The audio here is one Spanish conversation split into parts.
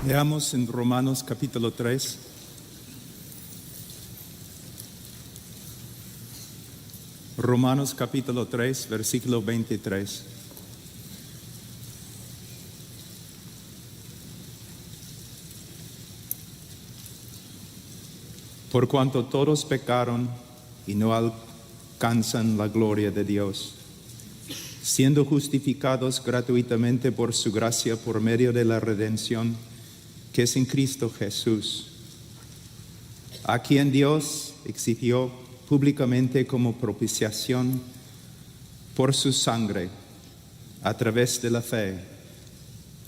Leamos en Romanos capítulo 3. Romanos capítulo 3, versículo 23. Por cuanto todos pecaron y no alcanzan la gloria de Dios, siendo justificados gratuitamente por su gracia por medio de la redención que es en Cristo Jesús, a quien Dios exigió públicamente como propiciación por su sangre a través de la fe,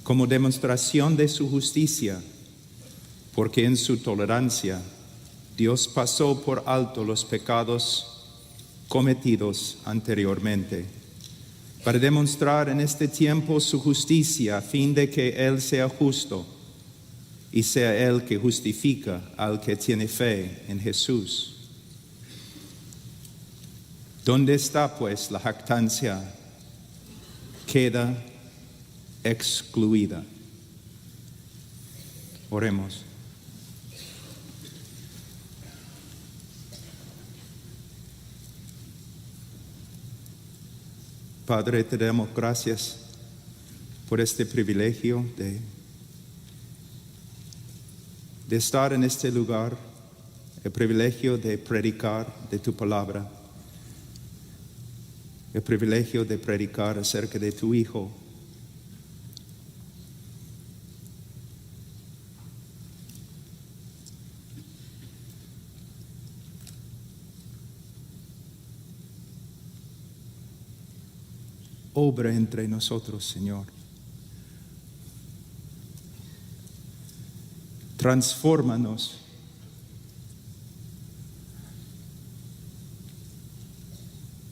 como demostración de su justicia, porque en su tolerancia Dios pasó por alto los pecados cometidos anteriormente, para demostrar en este tiempo su justicia, a fin de que Él sea justo y sea Él que justifica al que tiene fe en Jesús. ¿Dónde está pues la jactancia? Queda excluida. Oremos. Padre, te damos gracias por este privilegio de estar en este lugar, el privilegio de predicar de tu palabra, el privilegio de predicar acerca de tu Hijo. Obra entre nosotros, Señor. Transfórmanos.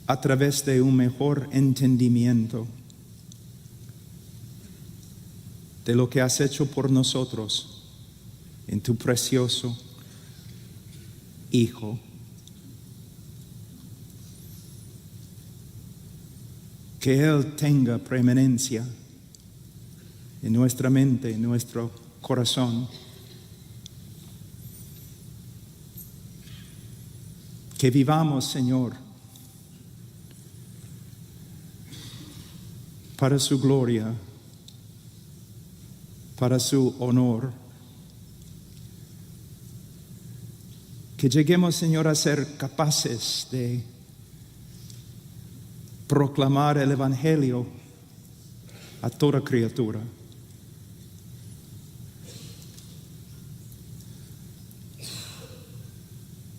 A través de un mejor entendimiento de lo que has hecho por nosotros en tu precioso Hijo. Que Él tenga preeminencia en nuestra mente, en nuestro corazón. Que vivamos, Señor, para su gloria, para su honor. Que lleguemos, Señor, a ser capaces de proclamar el Evangelio a toda criatura.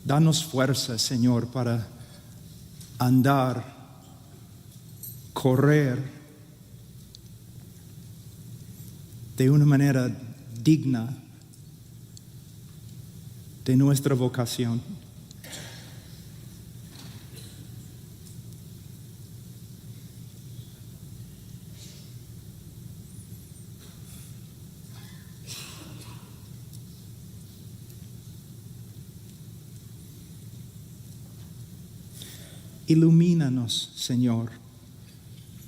Danos fuerza, Señor, para andar, correr de una manera digna de nuestra vocación. Ilumínanos, Señor,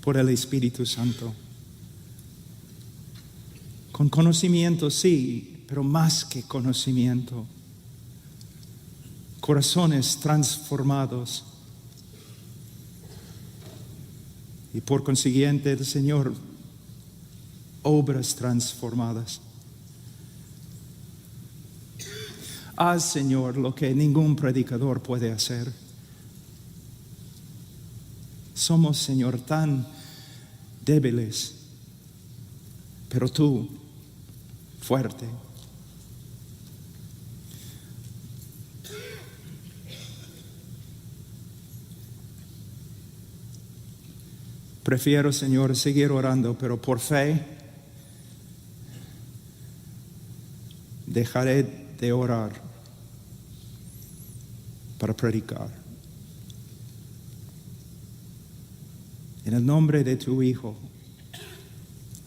por el Espíritu Santo. Con conocimiento, sí, pero más que conocimiento. Corazones transformados. Y por consiguiente, el Señor, obras transformadas. Haz, Señor, lo que ningún predicador puede hacer. Somos, Señor, tan débiles, pero tú, fuerte. Prefiero, Señor, seguir orando, pero por fe dejaré de orar para predicar. En el nombre de tu Hijo.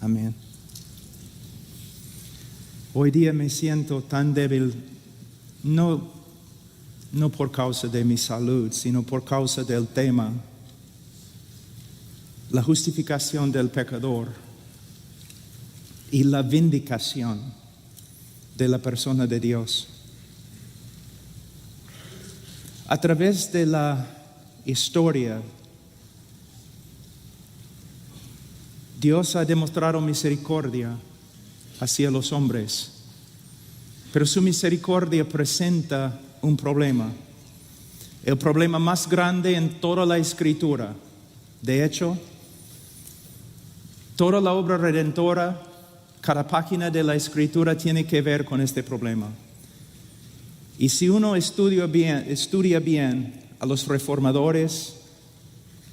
Amén. Hoy día me siento tan débil, no por causa de mi salud, sino por causa del tema, la justificación del pecador y la vindicación de la persona de Dios. A través de la historia, Dios ha demostrado misericordia hacia los hombres, pero su misericordia presenta un problema, el problema más grande en toda la Escritura. De hecho, toda la obra redentora, cada página de la Escritura tiene que ver con este problema. Y si uno estudia bien a los reformadores,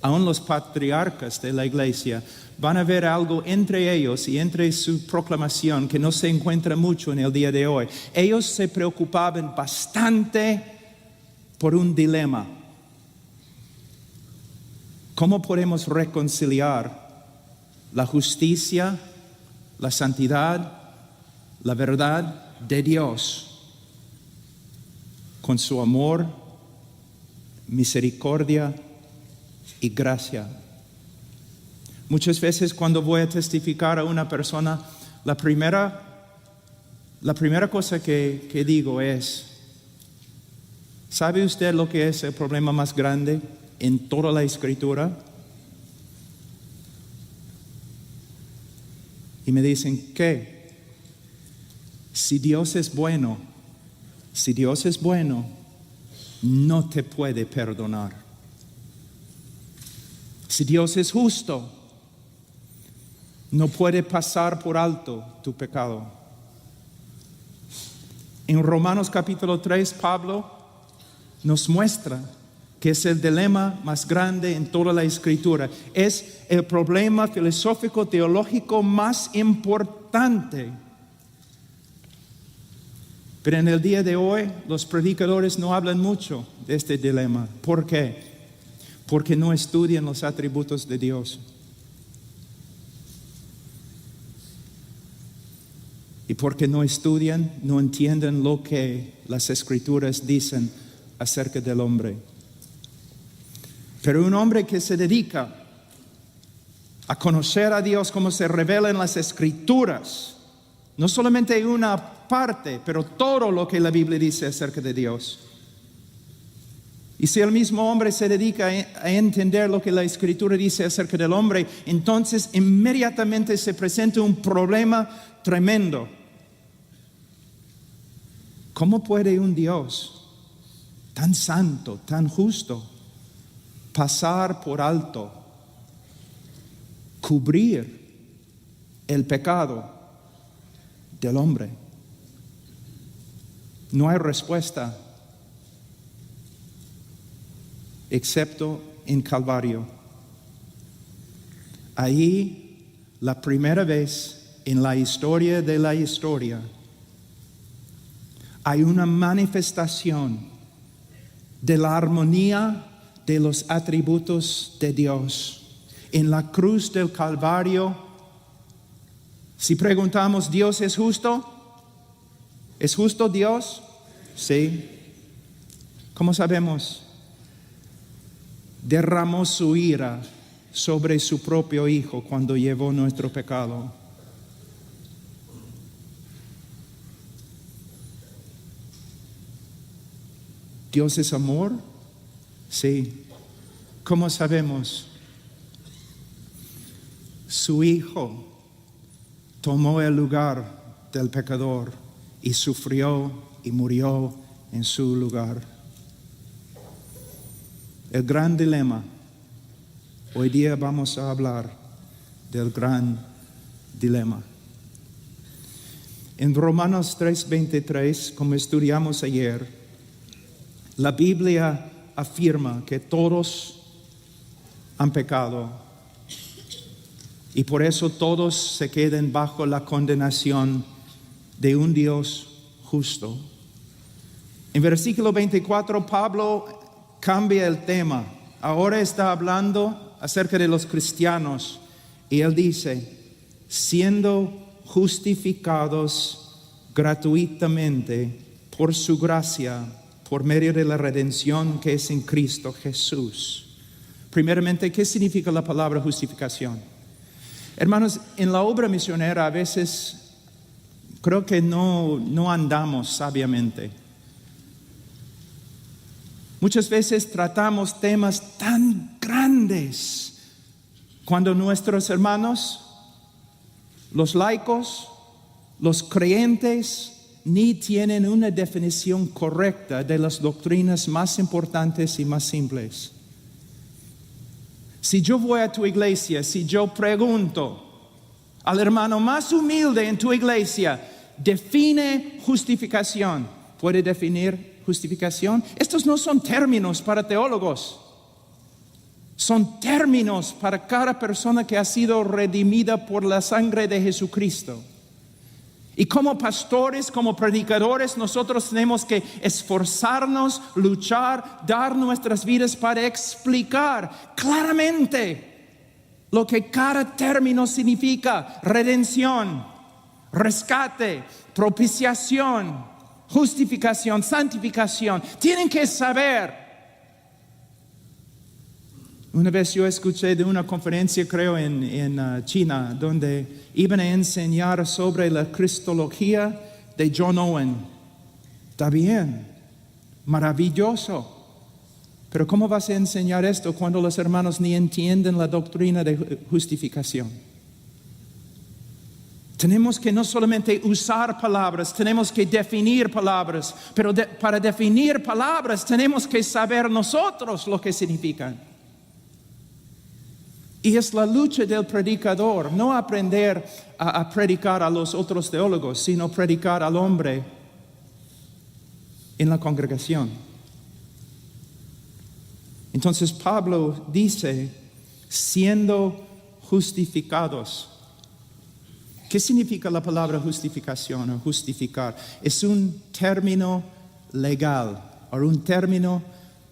aún los patriarcas de la iglesia, van a ver algo entre ellos y entre su proclamación que no se encuentra mucho en el día de hoy. Ellos se preocupaban bastante por un dilema. ¿Cómo podemos reconciliar la justicia, la santidad, la verdad de Dios con su amor, misericordia y gracia? Muchas veces cuando voy a testificar a una persona, la primera cosa que digo es: ¿sabe usted lo que es el problema más grande en toda la Escritura? Y me dicen, ¿qué? Si Dios es bueno, no te puede perdonar. Si Dios es justo, no puede pasar por alto tu pecado. En Romanos capítulo 3, Pablo nos muestra que es el dilema más grande en toda la Escritura. Es el problema filosófico teológico más importante. Pero en el día de hoy, los predicadores no hablan mucho de este dilema. ¿Por qué? Porque no estudian los atributos de Dios. Y porque no estudian, no entienden lo que las Escrituras dicen acerca del hombre. Pero un hombre que se dedica a conocer a Dios como se revela en las Escrituras, no solamente una parte, pero todo lo que la Biblia dice acerca de Dios. Y si el mismo hombre se dedica a entender lo que la Escritura dice acerca del hombre, entonces inmediatamente se presenta un problema tremendo. ¿Cómo puede un Dios tan santo, tan justo, pasar por alto, cubrir el pecado del hombre? No hay respuesta excepto en Calvario. Ahí, la primera vez en la historia de la historia, hay una manifestación de la armonía de los atributos de Dios. En la cruz del Calvario, si preguntamos, ¿Dios es justo? ¿Es justo Dios? Sí. ¿Cómo sabemos? Derramó su ira sobre su propio Hijo cuando llevó nuestro pecado. ¿Dios es amor? Sí. ¿Cómo sabemos? Su Hijo tomó el lugar del pecador y sufrió y murió en su lugar. El gran dilema. Hoy día vamos a hablar del gran dilema. En Romanos 3:23, como estudiamos ayer, la Biblia afirma que todos han pecado y por eso todos se quedan bajo la condenación de un Dios justo. En versículo 24, Pablo cambia el tema. Ahora está hablando acerca de los cristianos y él dice, siendo justificados gratuitamente por su gracia, por medio de la redención que es en Cristo Jesús. Primeramente, ¿qué significa la palabra justificación? Hermanos, en la obra misionera a veces Creo que no andamos sabiamente. Muchas veces tratamos temas tan grandes cuando nuestros hermanos, los laicos, los creyentes, ni tienen una definición correcta de las doctrinas más importantes y más simples. Si yo voy a tu iglesia, si yo pregunto al hermano más humilde en tu iglesia, define justificación, ¿puede definir justificación? Estos no son términos para teólogos, son términos para cada persona que ha sido redimida por la sangre de Jesucristo. Y como pastores, como predicadores, nosotros tenemos que esforzarnos, luchar, dar nuestras vidas para explicar claramente lo que cada término significa: redención, rescate, propiciación, justificación, santificación. Tienen que saber. Una vez yo escuché de una conferencia, creo en China, donde iban a enseñar sobre la cristología de John Owen. Está bien, maravilloso. Pero ¿cómo vas a enseñar esto cuando los hermanos ni entienden la doctrina de justificación? Tenemos que no solamente usar palabras, tenemos que definir palabras. Pero para definir palabras tenemos que saber nosotros lo que significan. Y es la lucha del predicador, no aprender a predicar a los otros teólogos, sino predicar al hombre en la congregación. Entonces Pablo dice, siendo justificados. ¿Qué significa la palabra justificación o justificar? Es un término legal o un término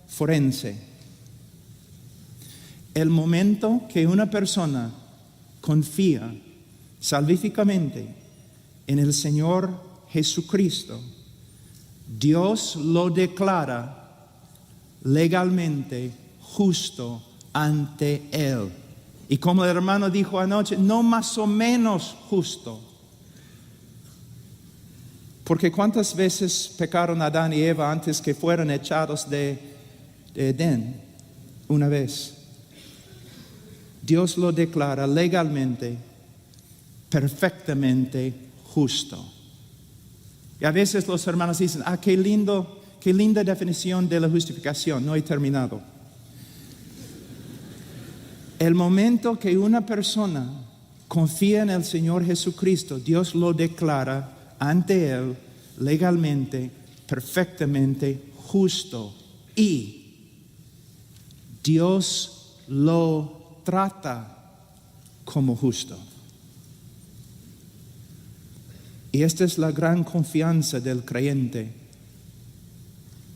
forense. El momento que una persona confía salvíficamente en el Señor Jesucristo, Dios lo declara legalmente justo ante Él. Y como el hermano dijo anoche, no más o menos justo. Porque ¿cuántas veces pecaron Adán y Eva antes que fueran echados de Edén? Una vez. Dios lo declara legalmente, perfectamente justo. Y a veces los hermanos dicen, qué linda definición de la justificación. No he terminado. El momento que una persona confía en el Señor Jesucristo, Dios lo declara ante Él legalmente, perfectamente justo. Y Dios lo trata como justo. Y esta es la gran confianza del creyente,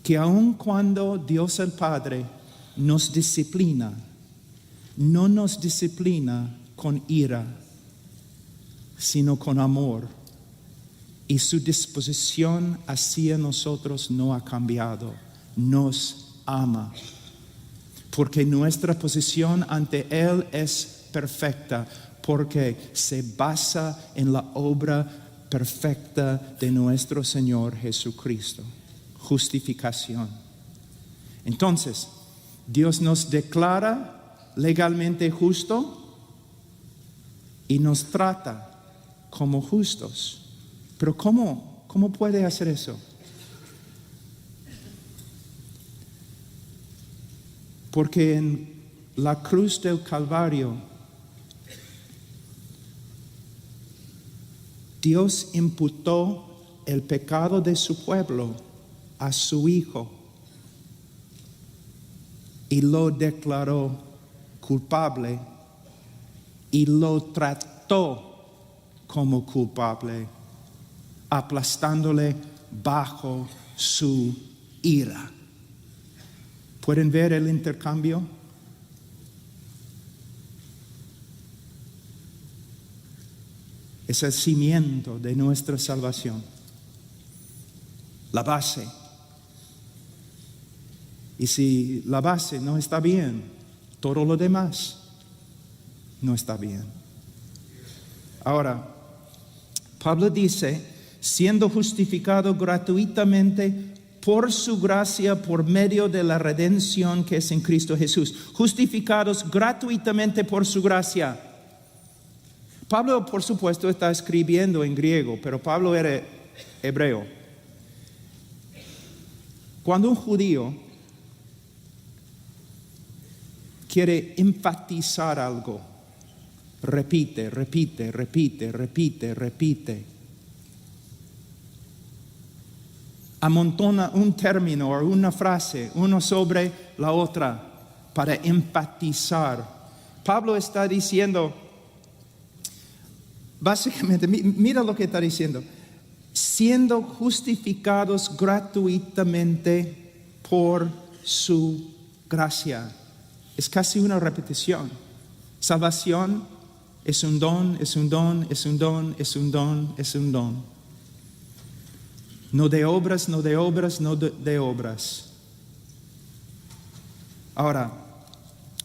que aun cuando Dios el Padre nos disciplina, no nos disciplina con ira, sino con amor. Y su disposición hacia nosotros no ha cambiado, nos ama. Porque nuestra posición ante Él es perfecta, porque se basa en la obra perfecta de nuestro Señor Jesucristo. Justificación. Entonces, Dios nos declara legalmente justo y nos trata como justos. Pero ¿cómo puede hacer eso? Porque en la cruz del Calvario, Dios imputó el pecado de su pueblo a su Hijo y lo declaró culpable y lo trató como culpable, aplastándole bajo su ira. ¿Pueden ver el intercambio? Es el cimiento de nuestra salvación, la base. Y si la base no está bien, todo lo demás no está bien. Ahora, Pablo dice siendo justificado gratuitamente por su gracia, por medio de la redención que es en Cristo Jesús. Justificados gratuitamente por su gracia. Pablo, por supuesto, está escribiendo en griego, pero Pablo era hebreo. Cuando un judío quiere enfatizar algo, repite, repite, repite, repite, repite. Amontona un término o una frase, uno sobre la otra, para enfatizar. Pablo está diciendo, básicamente, mira lo que está diciendo, siendo justificados gratuitamente por su gracia. Es casi una repetición. Salvación es un don, es un don, es un don, es un don, es un don. No de obras, no de obras, no de obras. Ahora,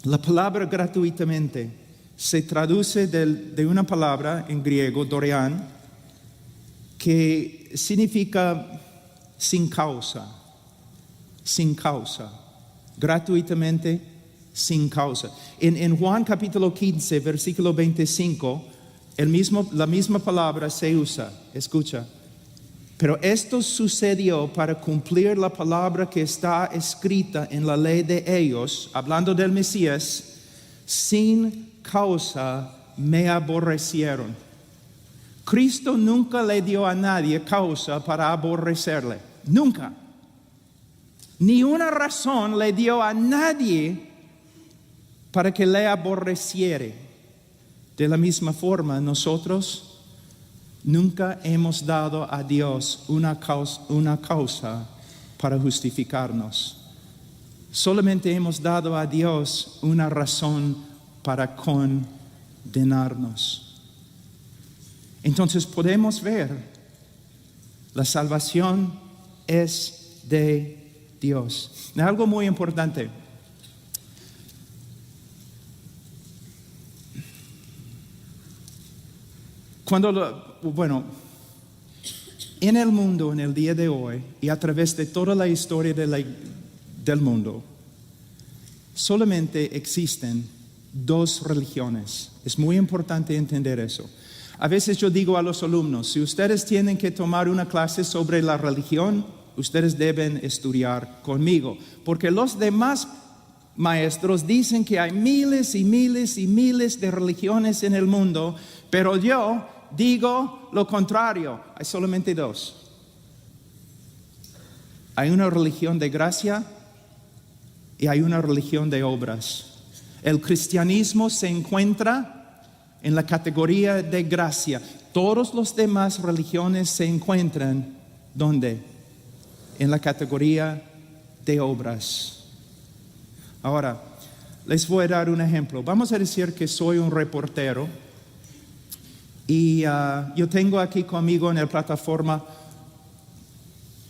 la palabra gratuitamente se traduce de una palabra en griego, dorean, que significa sin causa, sin causa, gratuitamente, sin causa. En Juan capítulo 15, versículo 25, la misma palabra se usa, escucha. Pero esto sucedió para cumplir la palabra que está escrita en la ley de ellos, hablando del Mesías, sin causa me aborrecieron. Cristo nunca le dio a nadie causa para aborrecerle, nunca. Ni una razón le dio a nadie para que le aborreciere. De la misma forma, nosotros nunca hemos dado a Dios una causa para justificarnos. Solamente hemos dado a Dios una razón para condenarnos. Entonces podemos ver, la salvación es de Dios. Algo muy importante. En el mundo, en el día de hoy, y a través de toda la historia del mundo, solamente existen dos religiones. Es muy importante entender eso. A veces yo digo a los alumnos, si ustedes tienen que tomar una clase sobre la religión, ustedes deben estudiar conmigo, porque los demás maestros dicen que hay miles y miles y miles de religiones en el mundo, pero yo digo lo contrario, hay solamente dos. Hay una religión de gracia y hay una religión de obras. El cristianismo se encuentra en la categoría de gracia. Todas las demás religiones se encuentran, ¿dónde? En la categoría de obras. Ahora, les voy a dar un ejemplo. Vamos a decir que soy un reportero y yo tengo aquí conmigo en la plataforma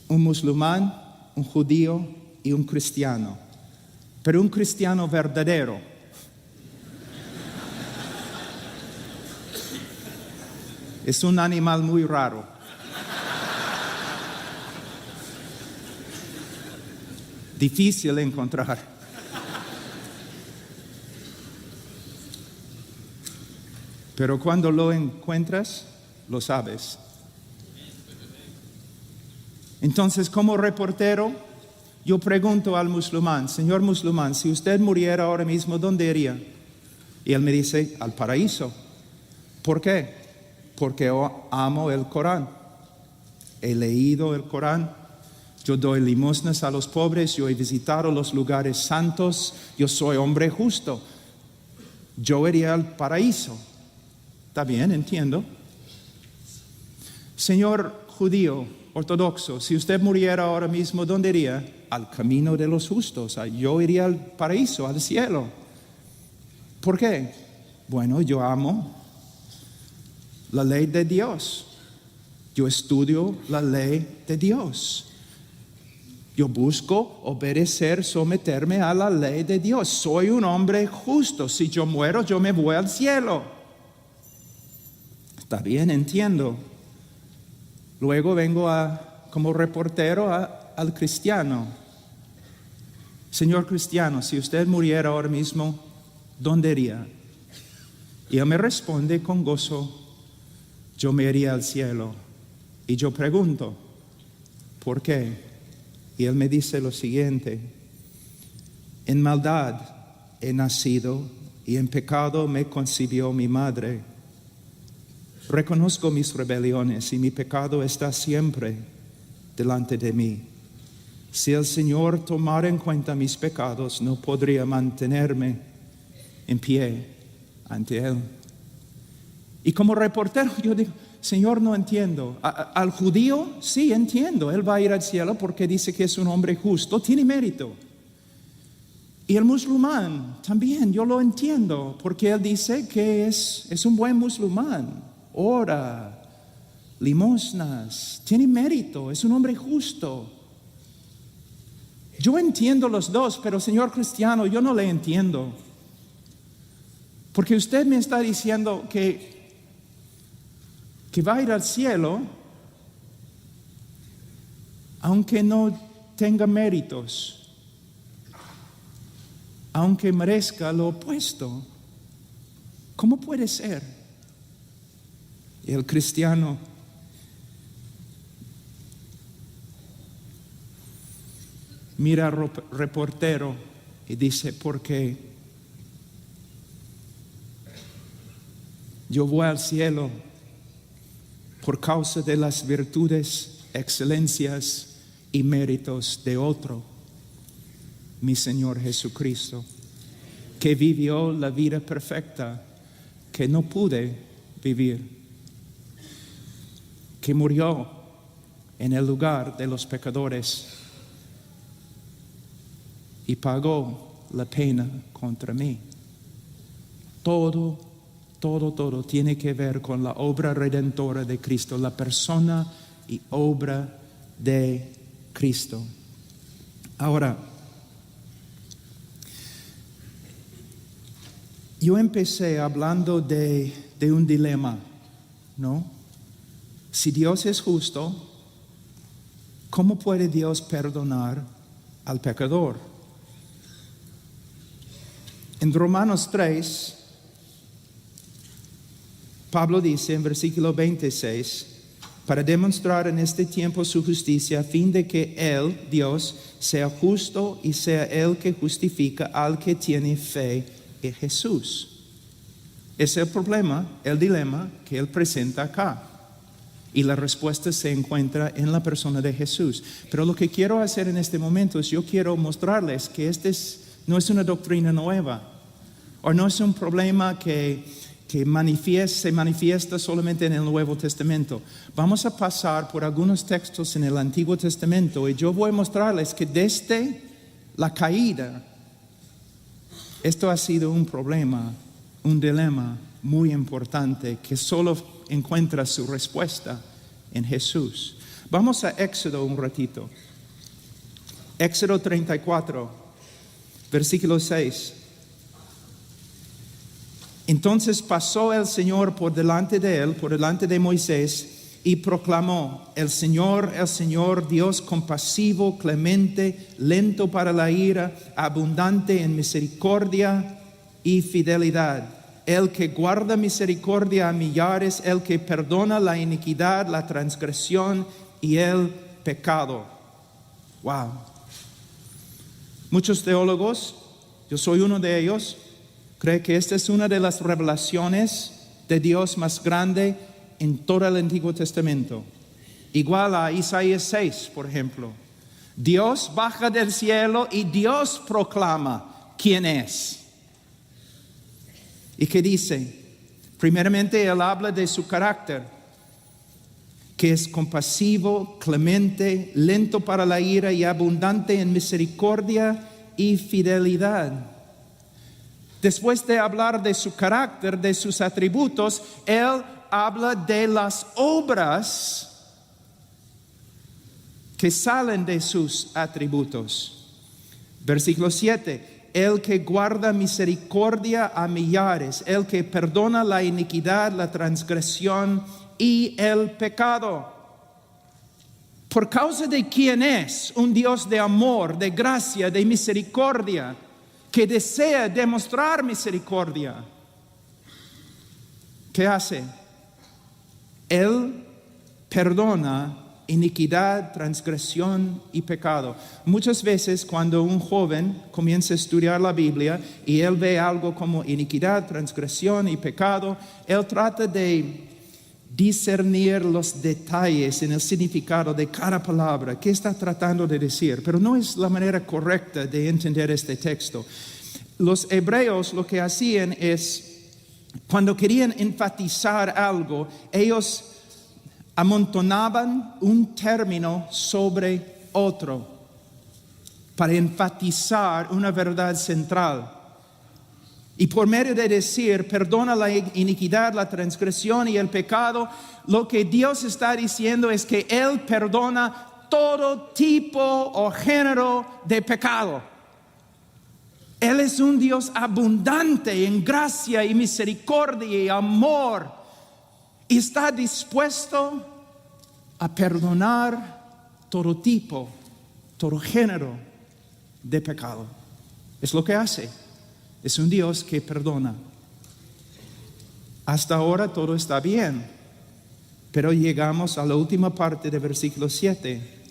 un musulmán, un judío y un cristiano. Pero un cristiano verdadero. Es un animal muy raro. Difícil de encontrar. Pero cuando lo encuentras, lo sabes. Entonces, como reportero, yo pregunto al musulmán, señor musulmán, si usted muriera ahora mismo, ¿dónde iría? Y él me dice, al paraíso. ¿Por qué? Porque yo amo el Corán. He leído el Corán. Yo doy limosnas a los pobres. Yo he visitado los lugares santos. Yo soy hombre justo. Yo iría al paraíso. Está bien, entiendo. Señor judío ortodoxo, si usted muriera ahora mismo, ¿dónde iría? Al camino de los justos. Yo iría al paraíso, al cielo. ¿Por qué? Bueno, yo amo la ley de Dios. Yo estudio la ley de Dios. Yo busco obedecer, someterme a la ley de Dios. Soy un hombre justo. Si yo muero, yo me voy al cielo. Está bien, entiendo. Luego vengo como reportero al cristiano. Señor cristiano, si usted muriera ahora mismo, ¿dónde iría? Y él me responde con gozo, yo me iría al cielo. Y yo pregunto, ¿por qué? Y él me dice lo siguiente, en maldad he nacido y en pecado me concibió mi madre. Reconozco mis rebeliones y mi pecado está siempre delante de mí. Si el Señor tomara en cuenta mis pecados, no podría mantenerme en pie ante Él. Y como reportero yo digo, Señor, no entiendo. Al judío, sí entiendo, él va a ir al cielo porque dice que es un hombre justo, tiene mérito. Y el musulmán también, yo lo entiendo, porque él dice que es un buen musulmán, ora, limosnas, tiene mérito, es un hombre justo. Yo entiendo los dos, pero señor cristiano, yo no le entiendo. Porque usted me está diciendo que va a ir al cielo, aunque no tenga méritos, aunque merezca lo opuesto. ¿Cómo puede ser? Y el cristiano mira al reportero y dice, porque yo voy al cielo por causa de las virtudes, excelencias y méritos de otro, mi Señor Jesucristo, que vivió la vida perfecta que no pude vivir, que murió en el lugar de los pecadores y pagó la pena contra mí. Todo tiene que ver con la obra redentora de Cristo, la persona y obra de Cristo. Ahora, yo empecé hablando de un dilema, ¿no? Si Dios es justo, ¿cómo puede Dios perdonar al pecador? En Romanos 3, Pablo dice en versículo 26, para demostrar en este tiempo su justicia, a fin de que Él, Dios, sea justo y sea Él que justifica al que tiene fe en Jesús. Ese es el problema, el dilema que Él presenta acá. Y la respuesta se encuentra en la persona de Jesús. Pero lo que quiero hacer en este momento es, yo quiero mostrarles que no es una doctrina nueva, o no es un problema que se manifiesta solamente en el Nuevo Testamento. Vamos a pasar por algunos textos en el Antiguo Testamento y yo voy a mostrarles que desde la caída, esto ha sido un problema, un dilema muy importante que solo encuentra su respuesta en Jesús. Vamos a Éxodo un ratito. Éxodo 34, versículo 6. Entonces pasó el Señor por delante de él, por delante de Moisés, y proclamó: el Señor, Dios compasivo, clemente, lento para la ira, abundante en misericordia y fidelidad, el que guarda misericordia a millares, el que perdona la iniquidad, la transgresión y el pecado. Wow. Muchos teólogos, yo soy uno de ellos, cree que esta es una de las revelaciones de Dios más grande en todo el Antiguo Testamento. Igual a Isaías 6, por ejemplo. Dios baja del cielo y Dios proclama quién es. ¿Y qué dice? Primeramente, Él habla de su carácter, que es compasivo, clemente, lento para la ira y abundante en misericordia y fidelidad. Después de hablar de su carácter, de sus atributos, Él habla de las obras que salen de sus atributos. Versículo 7, el que guarda misericordia a millares, el que perdona la iniquidad, la transgresión y el pecado. por causa de quién es, un Dios de amor, de gracia, de misericordia, que desea demostrar misericordia, ¿qué hace? Él perdona iniquidad, transgresión y pecado. Muchas veces cuando un joven comienza a estudiar la Biblia y él ve algo como iniquidad, transgresión y pecado, él trata de discernir los detalles en el significado de cada palabra, qué está tratando de decir, pero no es la manera correcta de entender este texto. Los hebreos lo que hacían es, cuando querían enfatizar algo, ellos amontonaban un término sobre otro para enfatizar una verdad central. Y por medio de decir, perdona la iniquidad, la transgresión y el pecado, lo que Dios está diciendo es que Él perdona todo tipo o género de pecado. Él es un Dios abundante en gracia y misericordia y amor, y está dispuesto a perdonar todo tipo, todo género de pecado. Es lo que hace. Es un Dios que perdona. Hasta ahora todo está bien, pero llegamos a la última parte del versículo 7,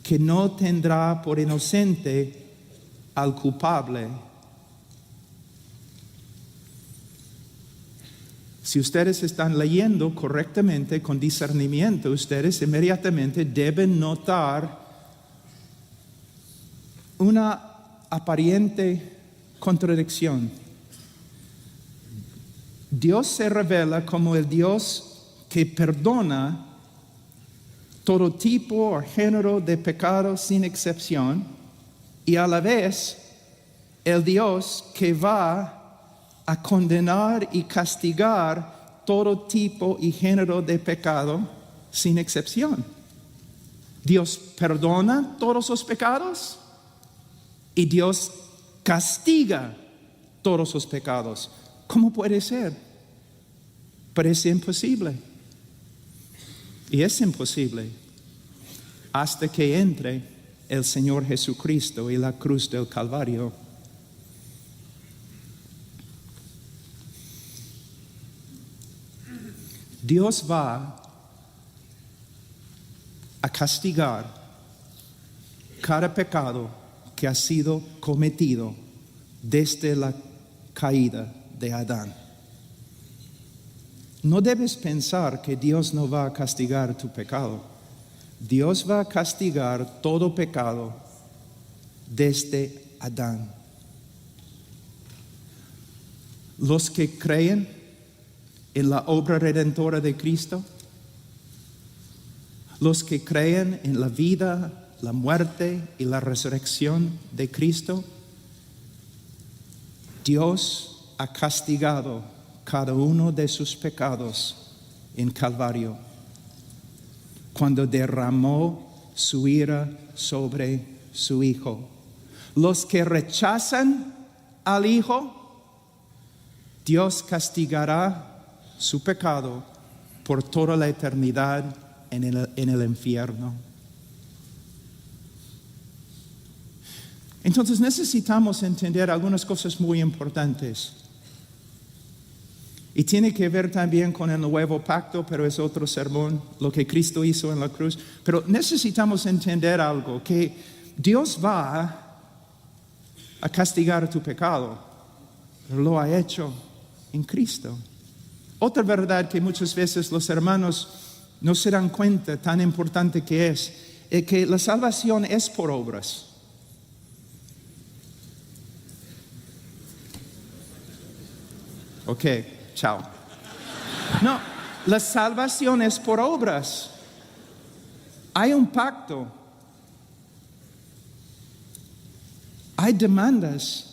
que no tendrá por inocente al culpable. Si ustedes están leyendo correctamente, con discernimiento, ustedes inmediatamente deben notar una aparente contradicción. Dios se revela como el Dios que perdona todo tipo o género de pecado sin excepción, y a la vez el Dios que va a condenar y castigar todo tipo y género de pecado sin excepción. Dios perdona todos los pecados y Dios castiga todos los pecados. ¿Cómo puede ser? Parece imposible. Y es imposible hasta que entre el Señor Jesucristo y la cruz del Calvario. Dios va a castigar cada pecado que ha sido cometido desde la caída de Adán. No debes pensar que Dios no va a castigar tu pecado. Dios va a castigar todo pecado desde Adán. Los que creen en la obra redentora de Cristo, los que creen en la vida, la muerte y la resurrección de Cristo, Dios ha castigado cada uno de sus pecados en Calvario, cuando derramó su ira sobre su Hijo. Los que rechazan al Hijo, Dios castigará su pecado por toda la eternidad en el infierno. Entonces necesitamos entender algunas cosas muy importantes. Y tiene que ver también con el nuevo pacto, pero es otro sermón, lo que Cristo hizo en la cruz. Pero necesitamos entender algo, que Dios va a castigar tu pecado, pero lo ha hecho en Cristo. Otra verdad que muchas veces los hermanos no se dan cuenta, tan importante que es que la salvación es por obras. Ok, chao. No, la salvación es por obras. Hay un pacto. Hay demandas.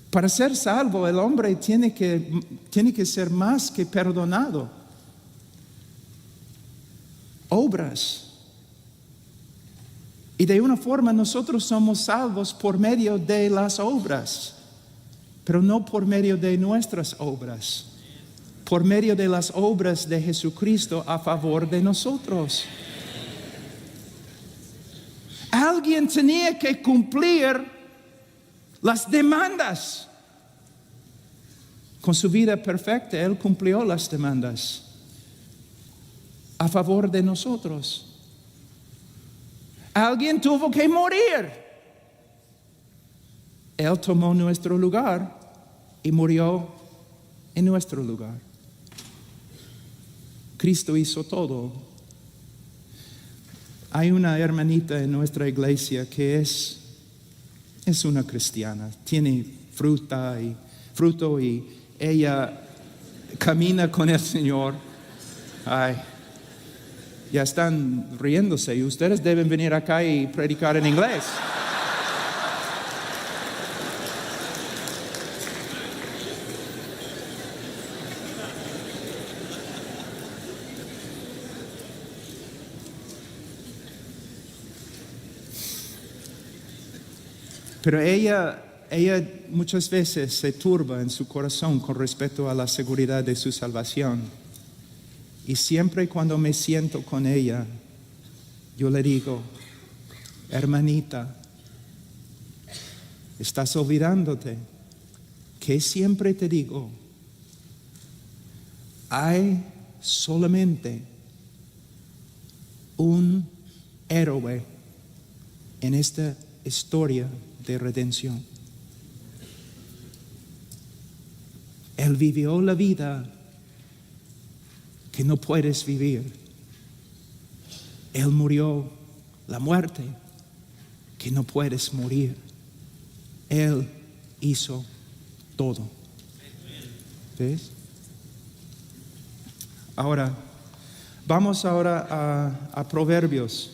Para ser salvo, el hombre tiene que ser más que perdonado. Obras. Y de una forma nosotros somos salvos por medio de las obras, pero no por medio de nuestras obras, por medio de las obras de Jesucristo a favor de nosotros. Alguien tenía que cumplir las demandas. Con su vida perfecta, Él cumplió las demandas a favor de nosotros. Alguien tuvo que morir. Él tomó nuestro lugar y murió en nuestro lugar. Cristo hizo todo. Hay una hermanita en nuestra iglesia que es una cristiana. Tiene fruto y ella camina con el Señor. Ay, ya están riéndose y ustedes deben venir acá y predicar en inglés. Pero ella muchas veces se turba en su corazón con respecto a la seguridad de su salvación. Y siempre cuando me siento con ella, yo le digo, hermanita, estás olvidándote que siempre te digo, hay solamente un héroe en esta historia de redención. Él vivió la vida que no puedes vivir. Él murió la muerte que no puedes morir. Él hizo todo. ¿Ves? Ahora, vamos a Proverbios.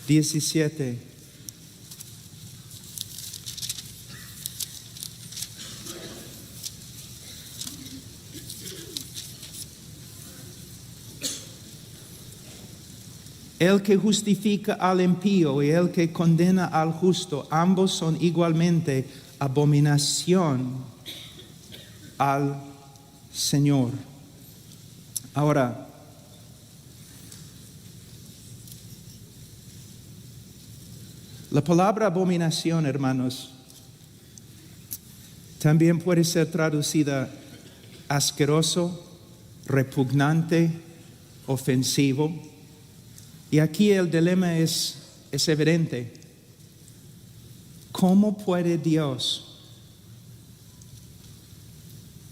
XVII. El que justifica al impío y el que condena al justo, ambos son igualmente abominación al Señor. Ahora, la palabra abominación, hermanos, también puede ser traducida asqueroso, repugnante, ofensivo. Y aquí el dilema es evidente. ¿Cómo puede Dios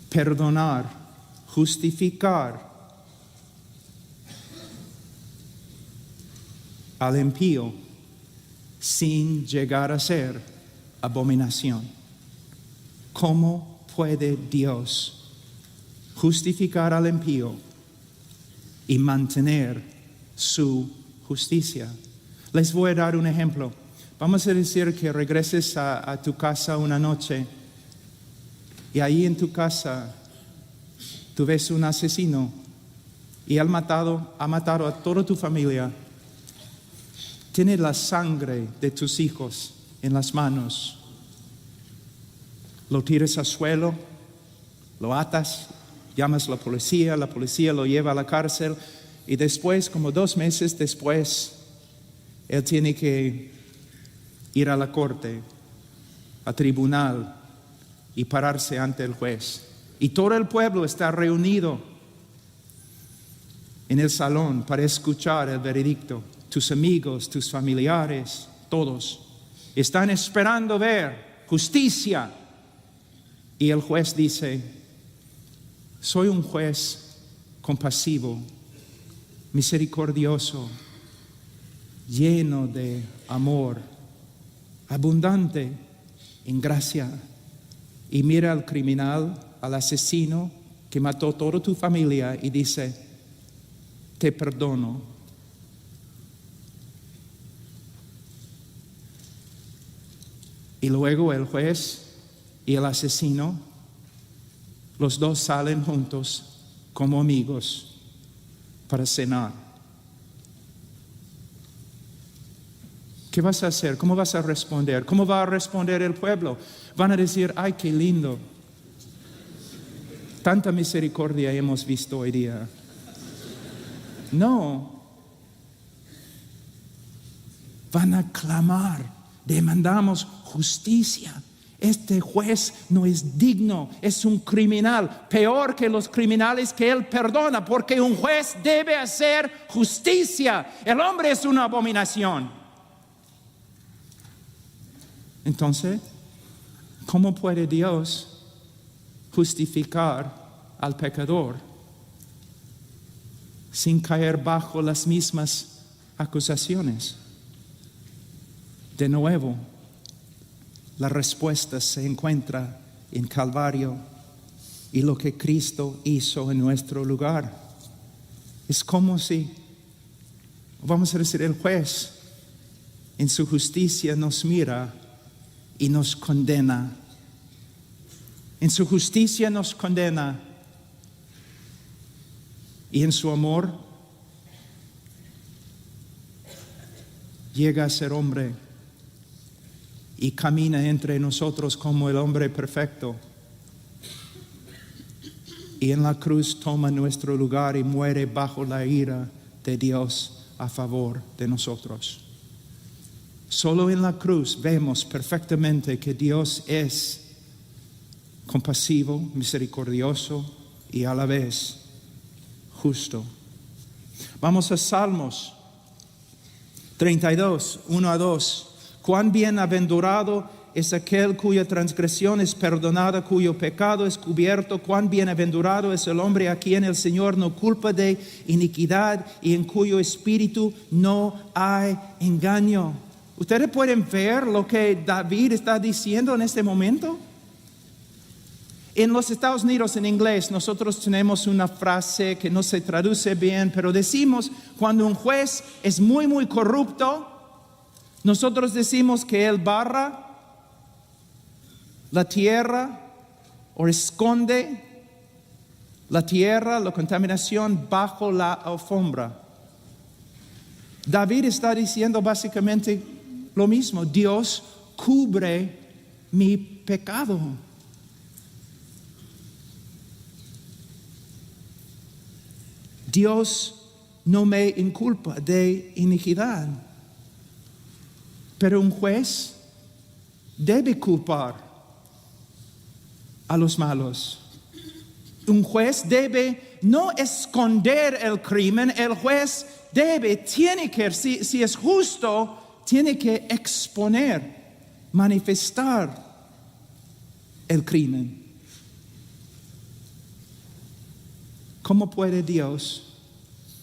perdonar, justificar al impío sin llegar a ser abominación? ¿Cómo puede Dios justificar al impío y mantener su justicia? Les voy a dar un ejemplo. Vamos a decir que regreses a tu casa una noche y ahí en tu casa tú ves un asesino y ha matado a toda tu familia. Tiene la sangre de tus hijos en las manos. Lo tiras al suelo, lo atas, llamas a la policía lo lleva a la cárcel y después, como 2 meses después, él tiene que ir a la corte, a tribunal y pararse ante el juez. Y todo el pueblo está reunido en el salón para escuchar el veredicto. Tus amigos, tus familiares, todos están esperando ver justicia. Y el juez dice, soy un juez compasivo, misericordioso, lleno de amor, abundante en gracia. Y mira al criminal, al asesino que mató toda tu familia y dice, te perdono. Y luego el juez y el asesino, los dos salen juntos como amigos para cenar. ¿Qué vas a hacer? ¿Cómo vas a responder? ¿Cómo va a responder el pueblo? Van a decir, ay, qué lindo. Tanta misericordia hemos visto hoy día. No. Van a clamar, demandamos justicia. Este juez no es digno, es un criminal, peor que los criminales que él perdona, porque un juez debe hacer justicia. El hombre es una abominación. Entonces, ¿cómo puede Dios justificar al pecador sin caer bajo las mismas acusaciones? De nuevo, la respuesta se encuentra en Calvario y lo que Cristo hizo en nuestro lugar. Es como si, vamos a decir, el juez en su justicia nos mira y nos condena. En su justicia nos condena y en su amor llega a ser hombre y camina entre nosotros como el hombre perfecto. Y en la cruz toma nuestro lugar y muere bajo la ira de Dios a favor de nosotros. Solo en la cruz vemos perfectamente que Dios es compasivo, misericordioso y a la vez justo. Vamos a Salmos 32, 1-2. Cuán bienaventurado es aquel cuya transgresión es perdonada, cuyo pecado es cubierto. Cuán bienaventurado es el hombre a quien el Señor no culpa de iniquidad y en cuyo espíritu no hay engaño. ¿Ustedes pueden ver lo que David está diciendo en este momento? En los Estados Unidos, en inglés, nosotros tenemos una frase que no se traduce bien, pero decimos, cuando un juez es muy, muy corrupto, nosotros decimos que él barra la tierra o esconde la tierra, la contaminación bajo la alfombra. David está diciendo básicamente lo mismo. Dios cubre mi pecado. Dios no me inculpa de iniquidad. Pero un juez debe culpar a los malos. Un juez debe no esconder el crimen. El juez tiene que, si es justo, tiene que exponer, manifestar el crimen. ¿Cómo puede Dios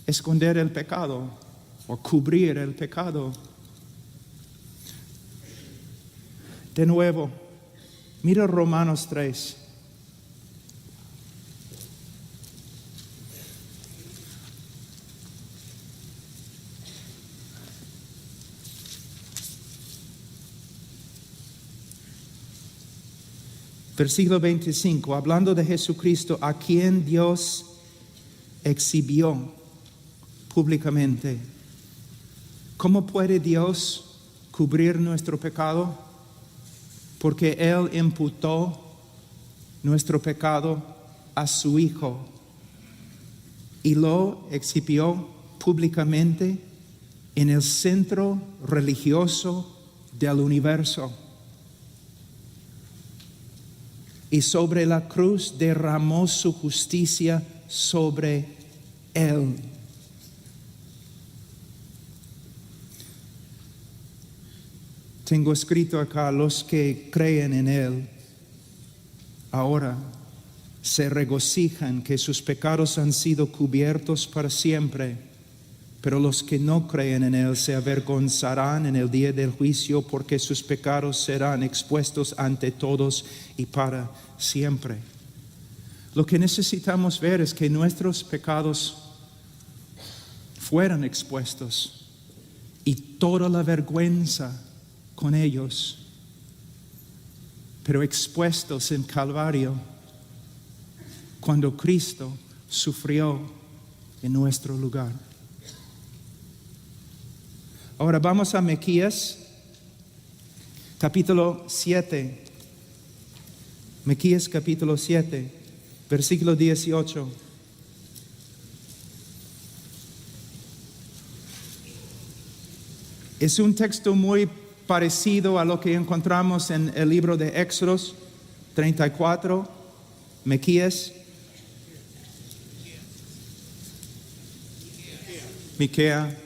esconder el pecado o cubrir el pecado? De nuevo, mira Romanos 3. Versículo 25, hablando de Jesucristo, a quien Dios exhibió públicamente. ¿Cómo puede Dios cubrir nuestro pecado? Porque Él imputó nuestro pecado a su Hijo y lo exhibió públicamente en el centro religioso del universo. Y sobre la cruz derramó su justicia sobre Él. Tengo escrito acá, los que creen en Él ahora se regocijan que sus pecados han sido cubiertos para siempre, pero los que no creen en Él se avergonzarán en el día del juicio, porque sus pecados serán expuestos ante todos y para siempre. Lo que necesitamos ver es que nuestros pecados fueran expuestos y toda la vergüenza con ellos, pero expuestos en Calvario cuando Cristo sufrió en nuestro lugar. Ahora vamos a Miqueas, capítulo 7. Miqueas capítulo 7, versículo 18. Es un texto muy parecido a lo que encontramos en el libro de Éxodos 34, Miqueas. Miquea.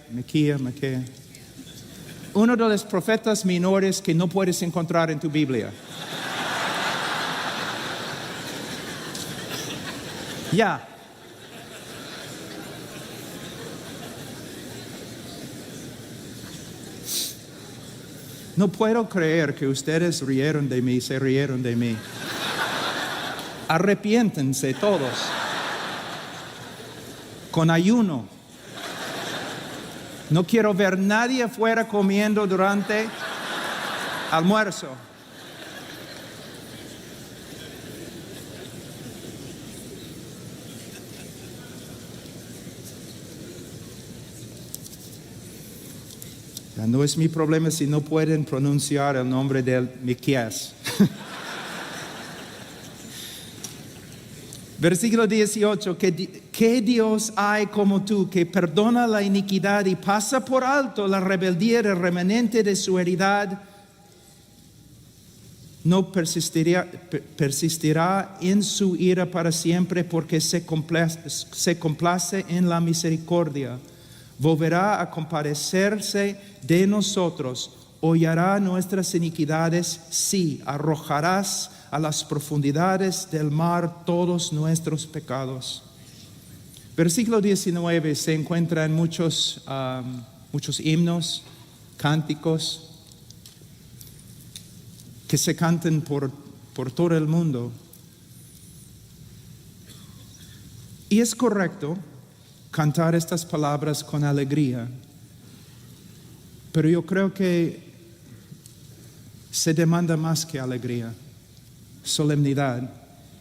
Uno de los profetas menores que no puedes encontrar en tu Biblia. Ya. No puedo creer que ustedes se rieron de mí. Arrepiéntense todos. Con ayuno. No quiero ver nadie afuera comiendo durante almuerzo. Ya no es mi problema si no pueden pronunciar el nombre de Miqueas. Versículo 18, ¿qué Dios hay como tú que perdona la iniquidad y pasa por alto la rebeldía del remanente de su heredad? No persistirá en su ira para siempre, porque se complace en la misericordia. Volverá a compadecerse de nosotros, hollará nuestras iniquidades, sí, arrojarás a las profundidades del mar todos nuestros pecados. Versículo 19 se encuentra en muchos himnos, cánticos que se cantan por todo el mundo. Y es correcto cantar estas palabras con alegría, pero yo creo que se demanda más que alegría. Solemnidad.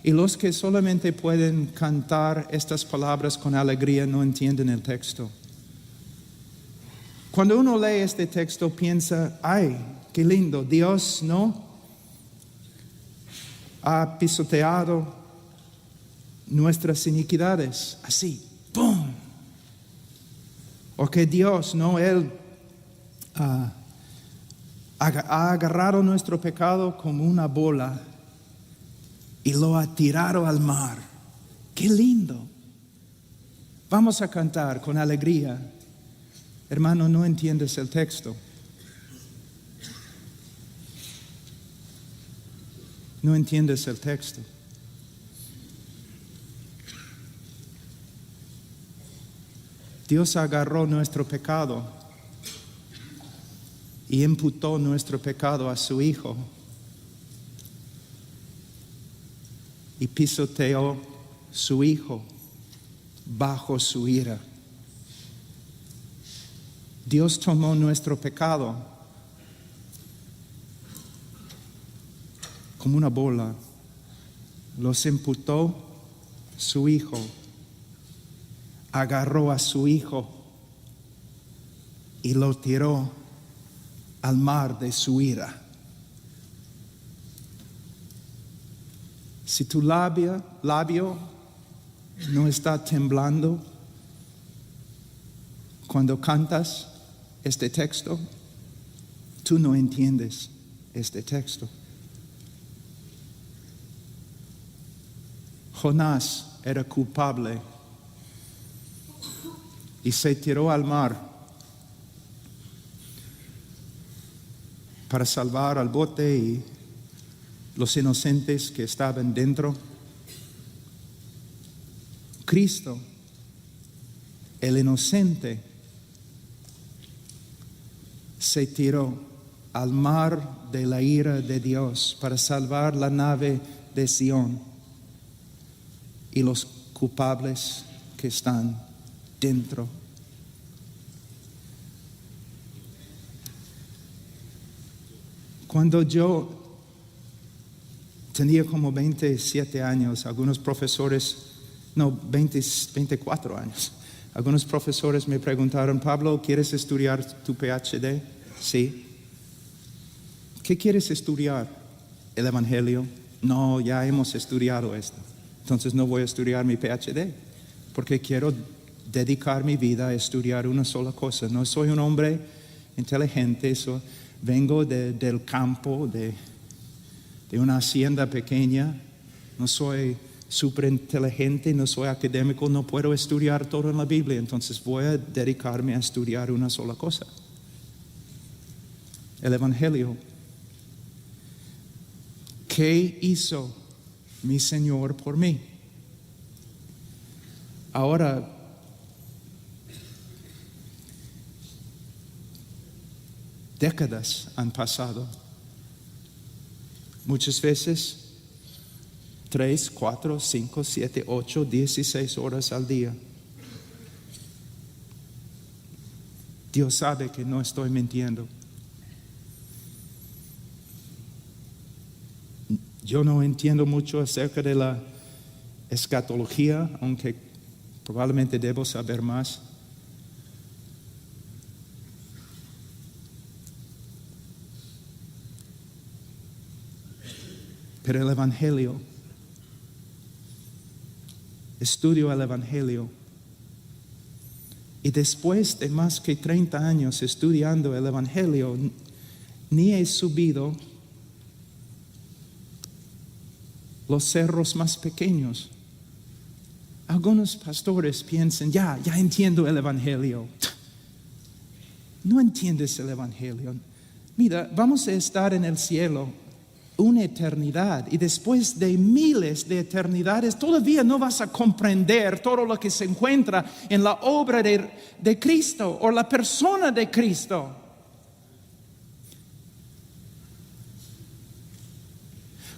Y los que solamente pueden cantar estas palabras con alegría no entienden el texto. Cuando uno lee este texto piensa, ay, qué lindo, Dios no ha pisoteado nuestras iniquidades, así, ¡pum! O que Dios, no, Él ha agarrado nuestro pecado como una bola y lo ha tirado al mar. ¡Qué lindo! Vamos a cantar con alegría. Hermano, no entiendes el texto. No entiendes el texto. Dios agarró nuestro pecado y imputó nuestro pecado a su Hijo. Y pisoteó su Hijo bajo su ira. Dios tomó nuestro pecado como una bola, los imputó su Hijo, agarró a su Hijo y lo tiró al mar de su ira. Si tu labio no está temblando cuando cantas este texto, tú no entiendes este texto. Jonás era culpable y se tiró al mar para salvar al bote y los inocentes que estaban dentro. Cristo, el inocente, se tiró al mar de la ira de Dios para salvar la nave de Sión y los culpables que están dentro. Cuando yo tenía como 27 años, algunos profesores, 24 años, Algunos profesores me preguntaron, Pablo, ¿quieres estudiar tu PhD? Sí. ¿Qué quieres estudiar? ¿El Evangelio? No, ya hemos estudiado esto. Entonces no voy a estudiar mi PhD, porque quiero dedicar mi vida a estudiar una sola cosa. No soy un hombre inteligente, vengo del campo, de una hacienda pequeña. No soy súper inteligente, no soy académico, no puedo estudiar todo en la Biblia, entonces voy a dedicarme a estudiar una sola cosa. El Evangelio. ¿Qué hizo mi Señor por mí? Ahora, décadas han pasado. Muchas veces 3, 4, 5, 7, 8, 16 horas al día. Dios sabe que no estoy mintiendo. Yo no entiendo mucho acerca de la escatología, aunque probablemente debo saber más. Pero el Evangelio, estudio el Evangelio, y después de más que 30 años estudiando el Evangelio, ni he subido los cerros más pequeños. Algunos pastores piensan, ya entiendo el Evangelio. No entiendes el Evangelio. Mira, vamos a estar en el cielo una eternidad, y después de miles de eternidades todavía no vas a comprender todo lo que se encuentra en la obra de Cristo o la persona de Cristo.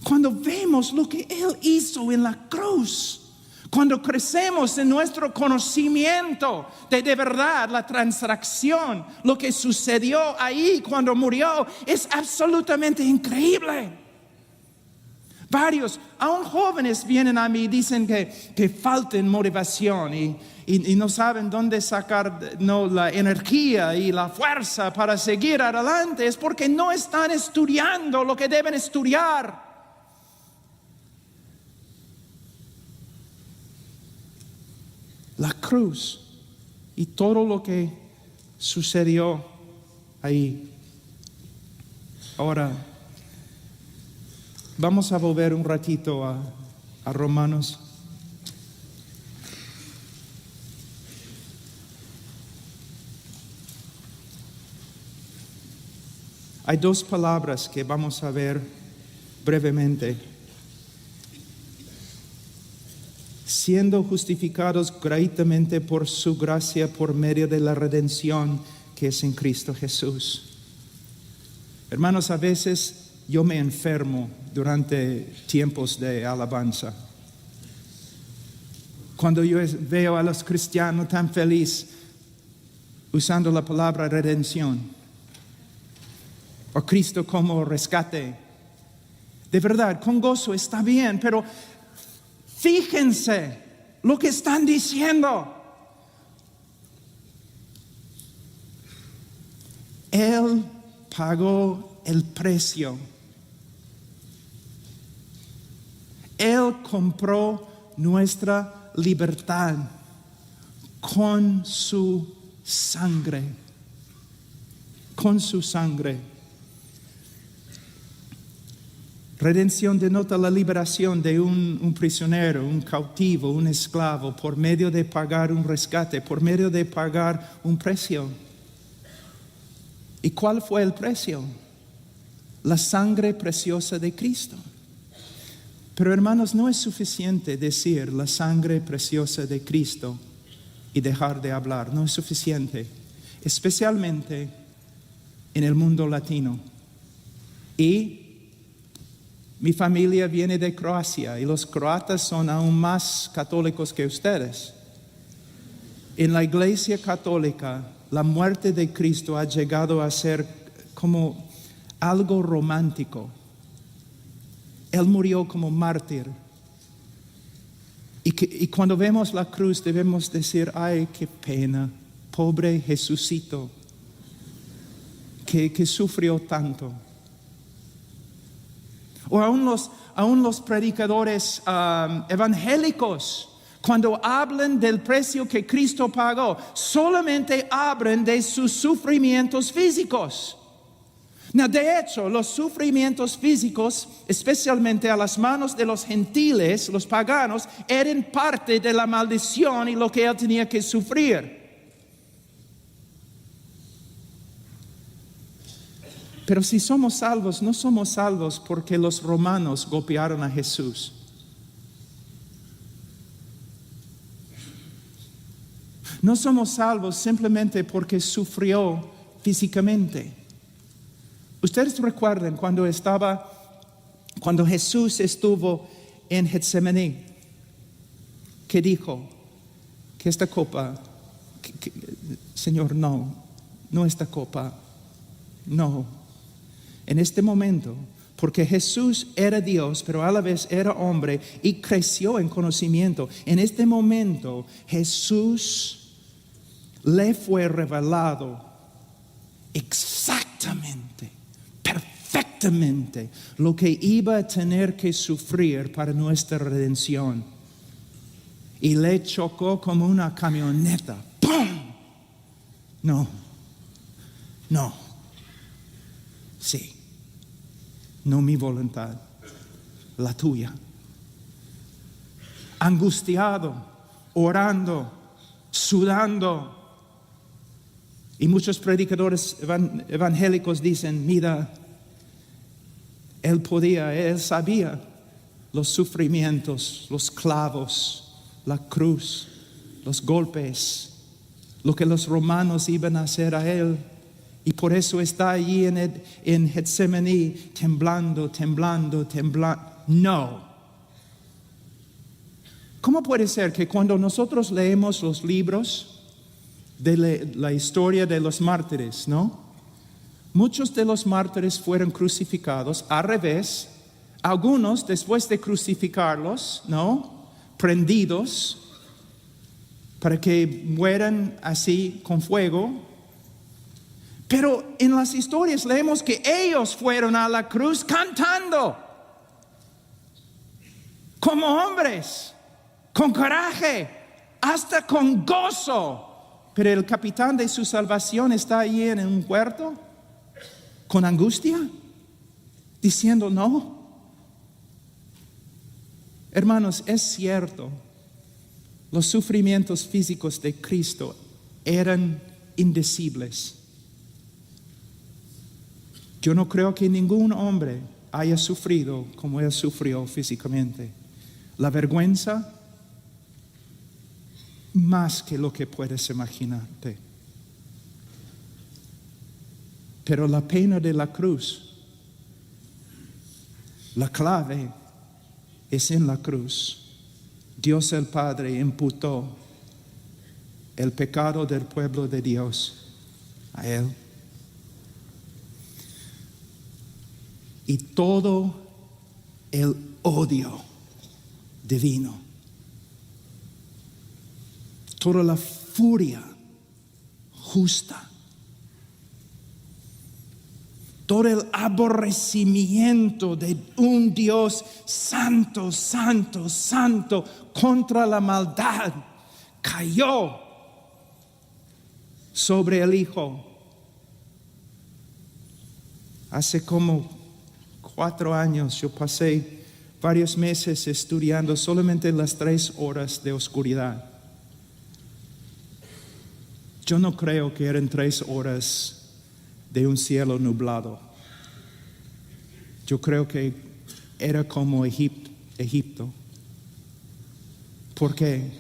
Cuando vemos lo que Él hizo en la cruz, cuando crecemos en nuestro conocimiento de verdad la transacción, lo que sucedió ahí cuando murió, es absolutamente increíble. Varios, aún jóvenes, vienen a mí y dicen que falta motivación y no saben dónde sacar la energía y la fuerza para seguir adelante. Es porque no están estudiando lo que deben estudiar. La cruz y todo lo que sucedió ahí. Ahora, vamos a volver un ratito a Romanos. Hay dos palabras que vamos a ver brevemente. Siendo justificados gratuitamente por su gracia por medio de la redención que es en Cristo Jesús. Hermanos, a veces yo me enfermo durante tiempos de alabanza. Cuando yo veo a los cristianos tan felices usando la palabra redención o Cristo como rescate, de verdad, con gozo está bien, pero fíjense lo que están diciendo. Él pagó el precio. Él compró nuestra libertad con su sangre. Con su sangre. Redención denota la liberación de un prisionero, un cautivo, un esclavo, por medio de pagar un rescate, por medio de pagar un precio. ¿Y cuál fue el precio? La sangre preciosa de Cristo. Pero hermanos, no es suficiente decir la sangre preciosa de Cristo y dejar de hablar. No es suficiente, especialmente en el mundo latino. Y mi familia viene de Croacia y los croatas son aún más católicos que ustedes. En la Iglesia Católica, la muerte de Cristo ha llegado a ser como algo romántico. Él murió como mártir. Y cuando vemos la cruz debemos decir, ay, qué pena, pobre Jesucito, que sufrió tanto. O aún los predicadores evangélicos, cuando hablan del precio que Cristo pagó, solamente hablan de sus sufrimientos físicos. No, de hecho, los sufrimientos físicos, especialmente a las manos de los gentiles, los paganos, eran parte de la maldición y lo que él tenía que sufrir. Pero si somos salvos, no somos salvos porque los romanos golpearon a Jesús. No somos salvos simplemente porque sufrió físicamente. Ustedes recuerdan cuando Jesús estuvo en Getsemaní, que dijo que esta copa, Señor, no esta copa, no. En este momento, porque Jesús era Dios, pero a la vez era hombre y creció en conocimiento. En este momento, Jesús le fue revelado exactamente, perfectamente, lo que iba a tener que sufrir para nuestra redención. Y le chocó como una camioneta. ¡Pum! No. Sí. No mi voluntad, la tuya. Angustiado, orando, sudando. Y muchos predicadores evangélicos dicen, mira, él sabía los sufrimientos, los clavos, la cruz, los golpes, lo que los romanos iban a hacer a él. Y por eso está allí en Getsemaní, temblando. No. ¿Cómo puede ser que cuando nosotros leemos los libros de la historia de los mártires, muchos de los mártires fueron crucificados al revés, algunos después de crucificarlos, prendidos para que mueran así con fuego. Pero en las historias leemos que ellos fueron a la cruz cantando, como hombres, con coraje, hasta con gozo. Pero el capitán de su salvación está allí en un huerto, con angustia, diciendo no. Hermanos, es cierto, los sufrimientos físicos de Cristo eran indecibles. Yo no creo que ningún hombre haya sufrido como él sufrió físicamente. La vergüenza, más que lo que puedes imaginarte. Pero la pena de la cruz, la clave es en la cruz. Dios el Padre imputó el pecado del pueblo de Dios a él. Y todo el odio divino, toda la furia justa, todo el aborrecimiento de un Dios santo contra la maldad cayó sobre el Hijo. Hace como 4 años yo pasé varios meses estudiando solamente las 3 horas de oscuridad. Yo no creo que eran 3 horas de un cielo nublado. Yo creo que era como Egipto. ¿Por qué?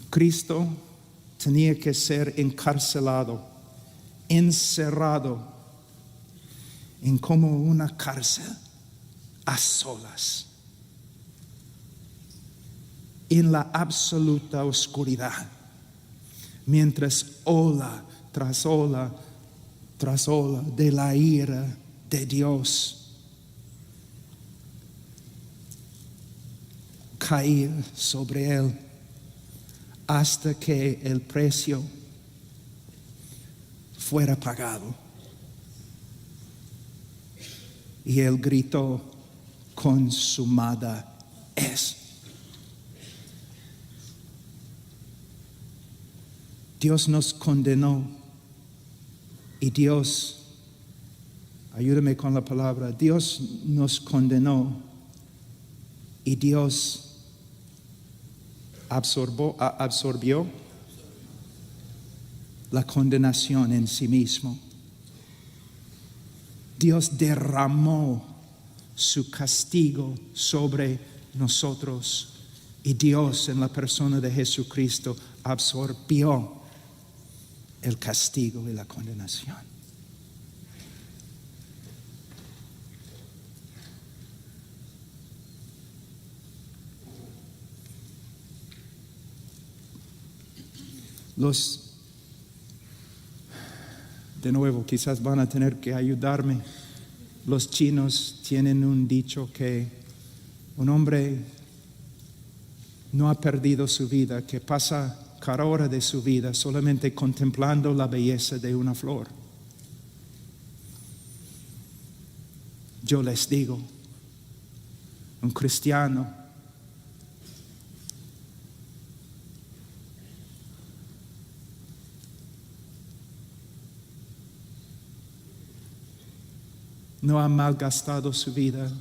Cristo tenía que ser encarcelado, encerrado en como una cárcel a solas, en la absoluta oscuridad, mientras ola tras ola de la ira de Dios caer sobre él hasta que el precio fuera pagado. Y él gritó: consumada es. Dios nos condenó y Dios, ayúdame con la palabra, Dios nos condenó y Dios absorbió la condenación en sí mismo. Dios derramó su castigo sobre nosotros y Dios, en la persona de Jesucristo, absorbió el castigo y la condenación. De nuevo, quizás van a tener que ayudarme. Los chinos tienen un dicho que un hombre no ha perdido su vida, que pasa cada hora de su vida solamente contemplando la belleza de una flor. Yo les digo, un cristiano no ha malgastado su vida,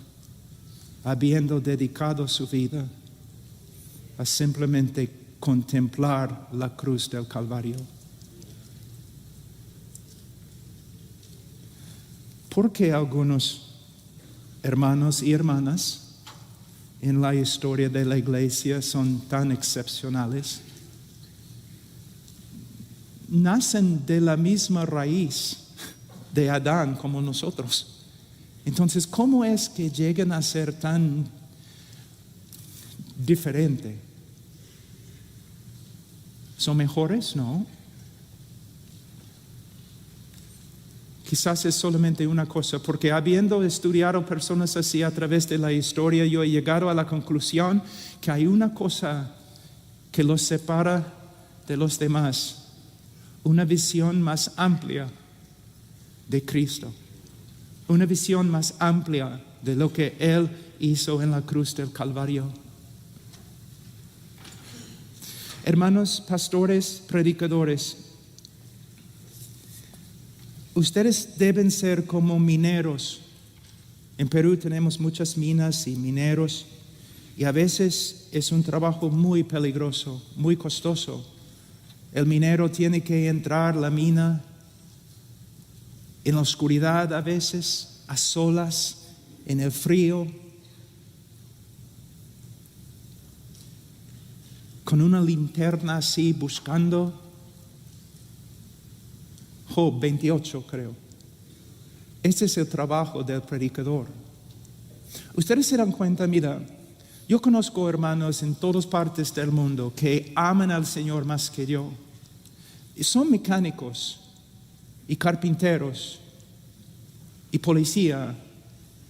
habiendo dedicado su vida a simplemente contemplar la cruz del Calvario. ¿Por qué algunos hermanos y hermanas en la historia de la iglesia son tan excepcionales? Nacen de la misma raíz de Adán como nosotros. Entonces, ¿cómo es que llegan a ser tan diferentes? ¿Son mejores? No. Quizás es solamente una cosa, porque habiendo estudiado personas así a través de la historia, yo he llegado a la conclusión que hay una cosa que los separa de los demás: una visión más amplia de Cristo, una visión más amplia de lo que Él hizo en la cruz del Calvario. Hermanos, pastores, predicadores, ustedes deben ser como mineros. En Perú tenemos muchas minas y mineros, y a veces es un trabajo muy peligroso, muy costoso. El minero tiene que entrar a la mina en la oscuridad, a veces a solas, en el frío, con una linterna así, buscando. Job 28, creo. Este es el trabajo del predicador. Ustedes se dan cuenta, mira, yo conozco hermanos en todas partes del mundo que aman al Señor más que yo. Y son mecánicos y carpinteros y policía,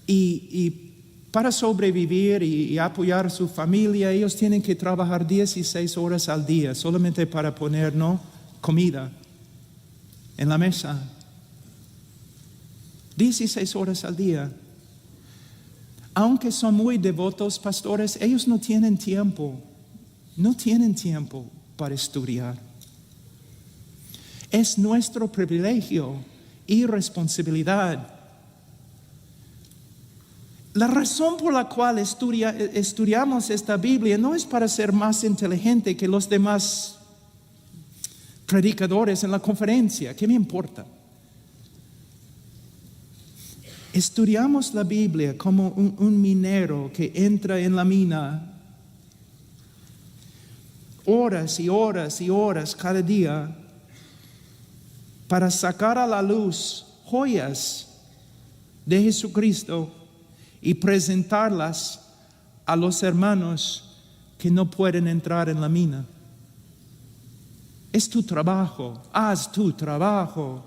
y para sobrevivir y apoyar a su familia, ellos tienen que trabajar 16 horas al día solamente para poner comida en la mesa. 16 horas al día. Aunque son muy devotos, pastores, ellos no tienen tiempo para estudiar. Es nuestro privilegio y responsabilidad. La razón por la cual estudiamos esta Biblia no es para ser más inteligente que los demás predicadores en la conferencia. ¿Qué me importa? Estudiamos la Biblia como un minero que entra en la mina horas y horas y horas cada día para sacar a la luz joyas de Jesucristo y presentarlas a los hermanos que no pueden entrar en la mina. Es tu trabajo, haz tu trabajo.